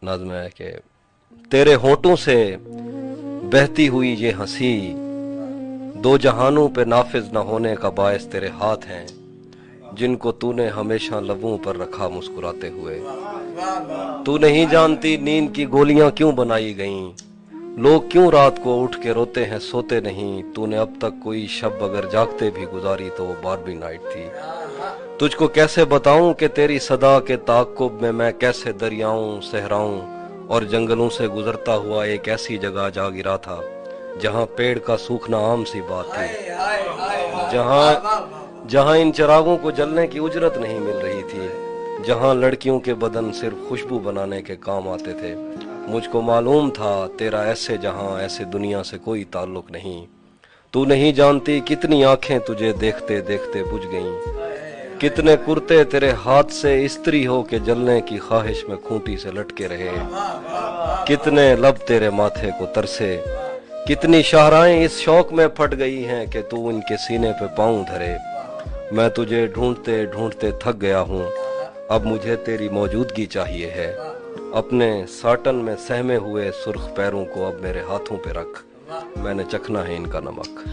नज़्म है कि तेरे होठों से बहती हुई ये हंसी दो जहानों पे नाफिज न होने का बायस तेरे हाथ हैं, जिनको तूने हमेशा लबों पर रखा मुस्कुराते हुए। तू नहीं जानती नींद की गोलियां क्यों बनाई गईं, लोग क्यों रात को उठ के रोते हैं सोते नहीं। तूने अब तक कोई शब अगर जागते भी गुजारी तो वो बारबी नाइट थी। तुझको कैसे बताऊं कि तेरी सदा के ताक़ुब में मैं कैसे दरियाओं सहराओं और जंगलों से गुजरता हुआ एक ऐसी जगह जा गिरा था जहां पेड़ का सूखना आम सी बात थी, जहां इन चिरागों को जलने की उजरत नहीं मिल रही थी, जहां लड़कियों के बदन सिर्फ खुशबू बनाने के काम आते थे। मुझको मालूम था तेरा ऐसे जहां ऐसे दुनिया से कोई ताल्लुक नहीं। तू नहीं जानती कितनी आंखें तुझे देखते देखते बुझ गईं, कितने कुर्ते तेरे हाथ से इस्त्री हो के जलने की ख्वाहिश में खूंटी से लटके रहे, कितने लब तेरे माथे को तरसे, कितनी शाहराएं इस शौक में फट गई हैं कि तू इनके सीने पे पाँव धरे। मैं तुझे ढूंढते ढूंढते थक गया हूँ, अब मुझे तेरी मौजूदगी चाहिए है। अपने साटन में सहमे हुए सुर्ख पैरों को अब मेरे हाथों पे रख, मैंने चखना है इनका नमक।